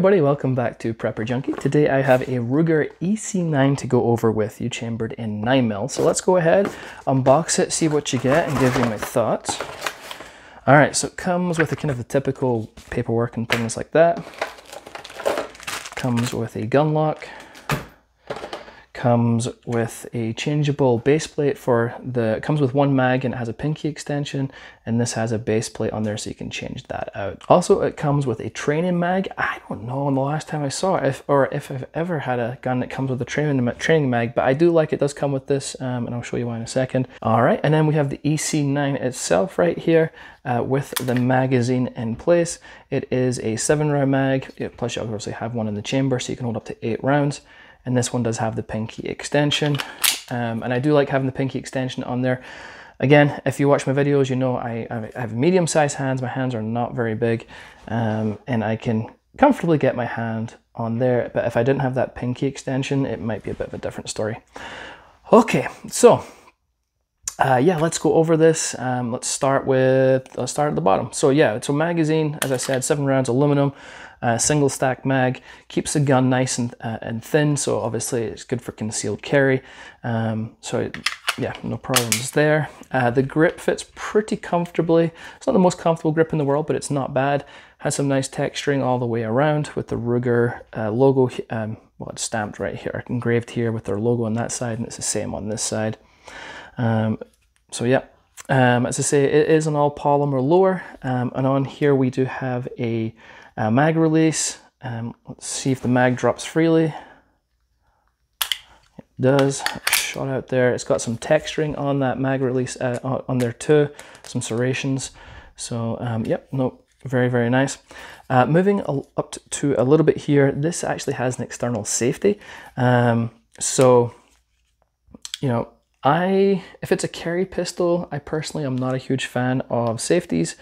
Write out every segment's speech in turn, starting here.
everybody, welcome back to Prepper Junkie. Today I have a Ruger EC9 to go over with you, chambered in 9mm. So let's go ahead, unbox it, see what you get, and give you my thoughts. Alright, so it comes with a kind of the typical paperwork and things like that. Comes with a gun lock. Comes with a changeable base plate for the, it comes with one mag and it has a pinky extension, and this has a base plate on there so you can change that out. Also, it comes with a training mag. I don't know the last time I saw it, if I've ever had a gun that comes with a training mag, but I do like it does come with this, and I'll show you why in a second. All right, and then we have the EC9 itself right here with the magazine in place. It is a 7-round mag, plus you obviously have one in the chamber so you can hold up to 8 rounds. And this one does have the pinky extension. And I do like having the pinky extension on there. Again, if you watch my videos, you know I have medium-sized hands. My hands are not very big. And I can comfortably get my hand on there. But if I didn't have that pinky extension, it might be a bit of a different story. Okay, so yeah, let's go over this. Let's start at the bottom. So yeah, so magazine, as I said, 7 rounds, aluminum. Single stack mag, keeps the gun nice and thin, so obviously it's good for concealed carry. So yeah, no problems there. The grip fits pretty comfortably. It's not the most comfortable grip in the world, but it's not bad. Has some nice texturing all the way around with the Ruger logo. Well, it's stamped right here, engraved here with their logo on that side, and it's the same on this side. So yeah. As I say, it is an all polymer lower, and on here we do have a mag release. Let's see if the mag drops freely. It does. Shot out there. It's got some texturing on that mag release on there too, some serrations. So yep, no, very, very nice. Moving up to a little bit here, this actually has an external safety. So, you know, if it's a carry pistol, I personally am not a huge fan of safeties,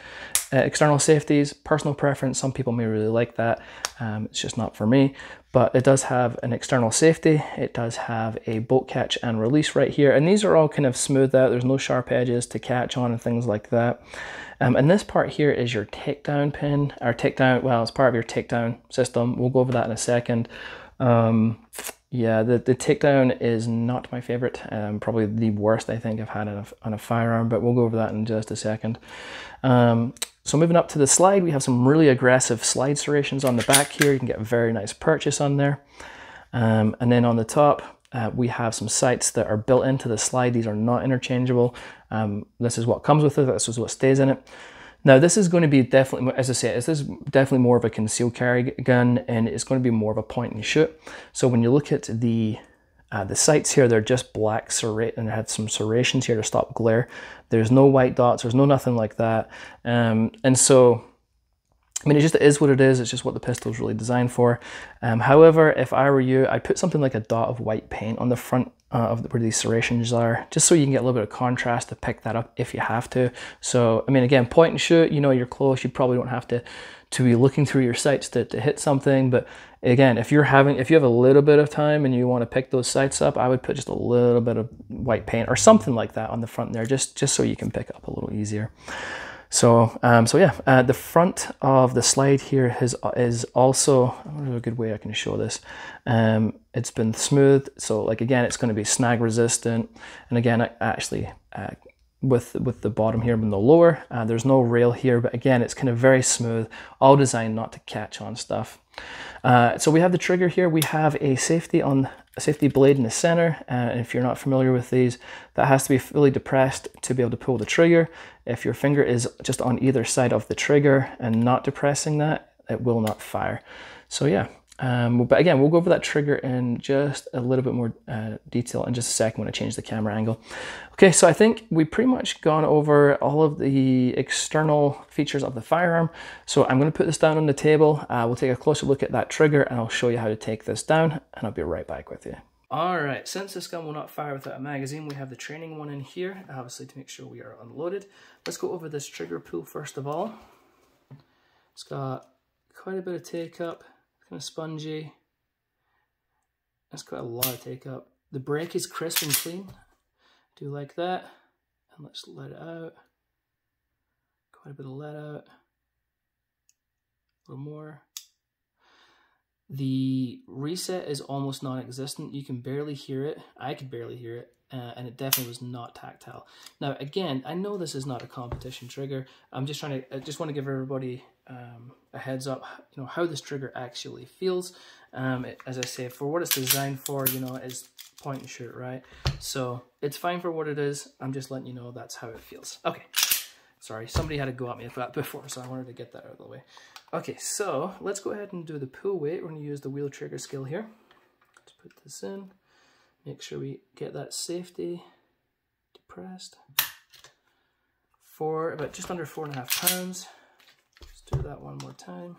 external safeties. Personal preference, some people may really like that. It's just not for me, but it does have an external safety. It does have a bolt catch and release right here, and these are all kind of smoothed out. There's no sharp edges to catch on and things like that. And this part here is your takedown pin, or takedown, well, it's part of your takedown system. We'll go over that in a second. Yeah, the takedown is not my favorite, probably the worst I think I've had on a firearm, but we'll go over that in just a second. So moving up to the slide, we have some really aggressive slide serrations on the back here. You can get a very nice purchase on there. And then on the top, we have some sights that are built into the slide. These are not interchangeable. This is what comes with it. This is what stays in it. Now this is going to be definitely, as I say, this is definitely more of a concealed carry gun, and it's going to be more of a point and shoot. So when you look at the sights here, they're just black and they have some serrations here to stop glare. There's no white dots, there's no nothing like that. And so, I mean, it is what it is. It's just what the pistol is really designed for. However, if I were you, I'd put something like a dot of white paint on the front where these serrations are, just so you can get a little bit of contrast to pick that up if you have to. So, I mean, again, point and shoot, you know, you're close. You probably don't have to be looking through your sights to hit something. But again, if you have a little bit of time and you want to pick those sights up, I would put just a little bit of white paint or something like that on the front there, just so you can pick up a little easier. So, so yeah, the front of the slide here is also, there's a good way I can show this. It's been smoothed, so like again, it's going to be snag resistant. And again, actually, with the bottom here and the lower, there's no rail here, but again, it's kind of very smooth, all designed not to catch on stuff. So we have the trigger here. We have a safety blade in the center, and if you're not familiar with these, that has to be fully depressed to be able to pull the trigger. If your finger is just on either side of the trigger and not depressing that, it will not fire. So yeah, but again, we'll go over that trigger in just a little bit more detail in just a second when I change the camera angle. Okay, so I think we've pretty much gone over all of the external features of the firearm. So I'm going to put this down on the table. We'll take a closer look at that trigger, and I'll show you how to take this down, and I'll be right back with you. All right, since this gun will not fire without a magazine, we have the training one in here, obviously to make sure we are unloaded. Let's go over this trigger pull first of all. It's got quite a bit of take up, kind of spongy. That's quite a lot of take up. The brake is crisp and clean. Do like that. And let's let it out. Quite a bit of let out. A little more. The reset is almost non-existent. You can barely hear it. I could barely hear it, and it definitely was not tactile. Now, again, I know this is not a competition trigger. I just want to give everybody a heads up, you know, how this trigger actually feels. As I say, for what it's designed for, you know, is point and shoot, right? So it's fine for what it is. I'm just letting you know that's how it feels. Okay. Sorry, somebody had to go at me with that before, so I wanted to get that out of the way. Okay, so let's go ahead and do the pull weight. We're going to use the wheel trigger skill here. Let's put this in. Make sure we get that safety depressed. For about just under 4.5 pounds. Let's do that one more time.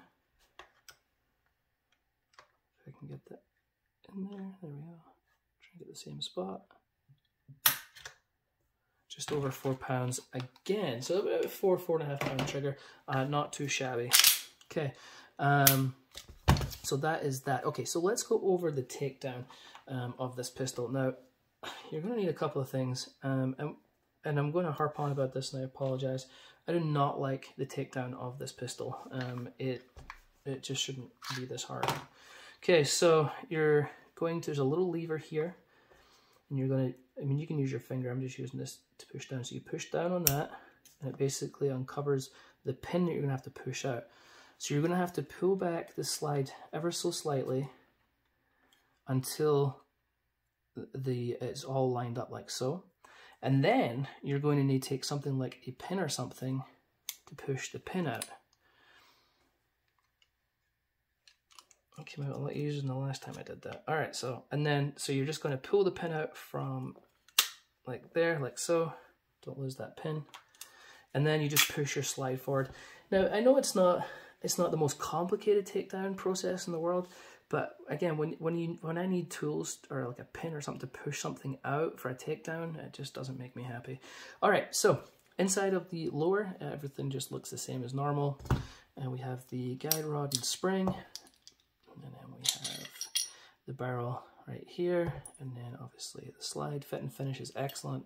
If I can get that in there. There we go. Try and get the same spot. Just over 4 pounds again. So about 4.5 pound trigger. Not too shabby. Okay. So that is that. Okay, so let's go over the takedown of this pistol. Now, you're going to need a couple of things. And I'm going to harp on about this, and I apologize. I do not like the takedown of this pistol. It just shouldn't be this hard. Okay, so you're going to, there's a little lever here. And you're going to, I mean, you can use your finger. I'm just using this to push down. So you push down on that, and it basically uncovers the pin that you're going to have to push out. So you're going to have to pull back the slide ever so slightly until it's all lined up like so. And then you're going to need to take something like a pin or something to push the pin out. It came out a lot easier than the last time I did that. All right, so you're just going to pull the pin out from like there, like so. Don't lose that pin. And then you just push your slide forward. Now, I know it's not the most complicated takedown process in the world, but again, when I need tools or like a pin or something to push something out for a takedown, it just doesn't make me happy. All right, so inside of the lower, everything just looks the same as normal. And we have the guide rod and spring. And then we have the barrel right here, and then obviously the slide. Fit and finish is excellent,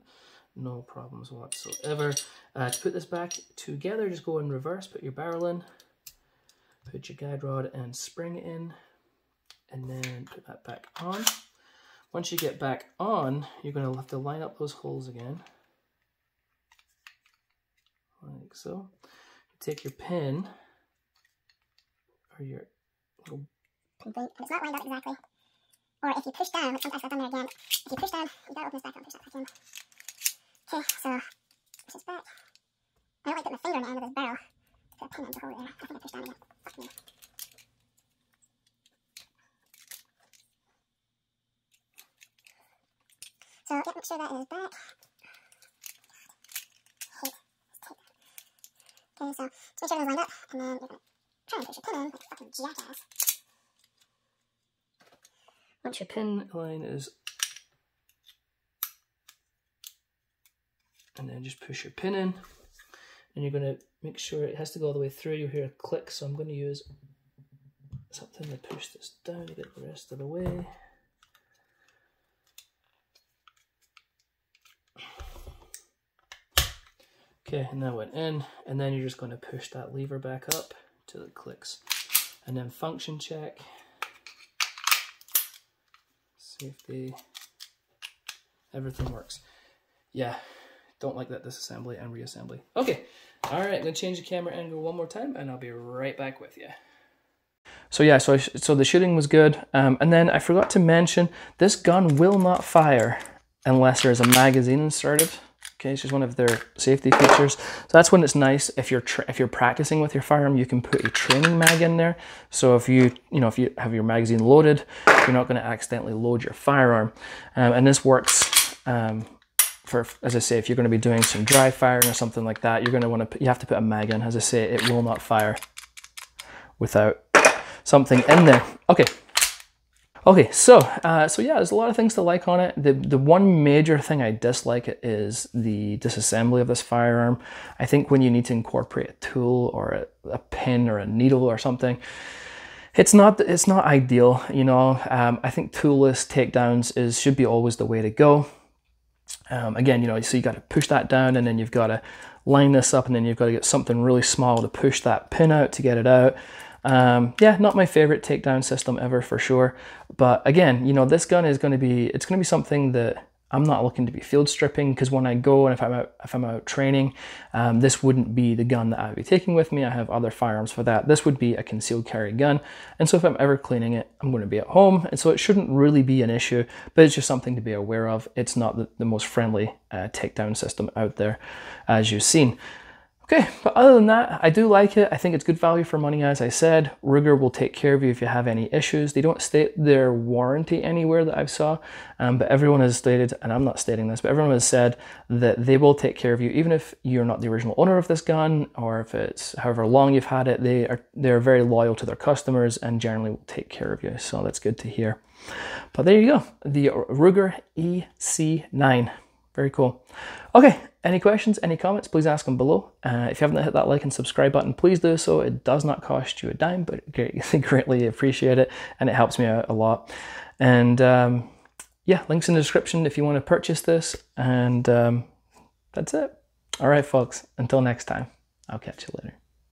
no problems whatsoever. To put this back together, just go in reverse, put your barrel in, put your guide rod and spring in, and then put that back on. Once you get back on, you're going to have to line up those holes again, like so. Take your pin, or your little complete, and it's not lined up exactly. Or if you push down, like sometimes I've done there again, if you push down, you gotta open this back up and push that back in. Okay, so push this back. I don't like putting my finger in the end of this barrel. Put a pin in to hold it there. I think I pushed down again. Fuck me. So yeah, make sure that is back. Hate this tape. Okay, so just make sure those lined up, and then you're gonna try and push your pin in like a fucking jackass. Once your pin line is, and then just push your pin in, and you're going to make sure it has to go all the way through. You'll hear a click, so I'm going to use something to push this down to get the rest of the way. Okay, and that went in, and then you're just going to push that lever back up till it clicks, and then function check. Safety, everything works. Yeah, don't like that disassembly and reassembly. Okay, all right, I'm gonna change the camera angle one more time, and I'll be right back with you. So yeah, so the shooting was good, and then I forgot to mention this gun will not fire unless there's a magazine inserted. Okay, it's just one of their safety features. So that's when it's nice if you're practicing with your firearm, you can put a training mag in there. So if you have your magazine loaded, you're not going to accidentally load your firearm. And this works for, as I say, if you're going to be doing some dry firing or something like that, you're going to want to you have to put a mag in. As I say, it will not fire without something in there. Okay, so yeah, there's a lot of things to like on it. The one major thing I dislike is the disassembly of this firearm. I think when you need to incorporate a tool or a pin or a needle or something, it's not ideal, you know. I think toolless takedowns should be always the way to go. Again, you know, so you got to push that down, and then you've got to line this up, and then you've got to get something really small to push that pin out to get it out. Yeah, not my favorite takedown system ever for sure. But again, you know, this gun is going to be, it's going to be something that I'm not looking to be field stripping, because when I go and if I'm out training, this wouldn't be the gun that I would be taking with me. I have other firearms for that. This would be a concealed carry gun. And so if I'm ever cleaning it, I'm going to be at home. And so it shouldn't really be an issue, but it's just something to be aware of. It's not the most friendly takedown system out there, as you've seen. Okay, but other than that, I do like it. I think it's good value for money, as I said. Ruger will take care of you if you have any issues. They don't state their warranty anywhere that I've saw, but everyone has stated, and I'm not stating this, but everyone has said that they will take care of you, even if you're not the original owner of this gun, or if it's however long you've had it. They're very loyal to their customers and generally will take care of you, so that's good to hear. But there you go, the Ruger EC9. Very cool. Okay, any questions, any comments, please ask them below. If you haven't hit that like and subscribe button, please do so. It does not cost you a dime, but greatly appreciate it, and it helps me out a lot. And yeah, links in the description if you want to purchase this, and that's it. All right, folks, until next time, I'll catch you later.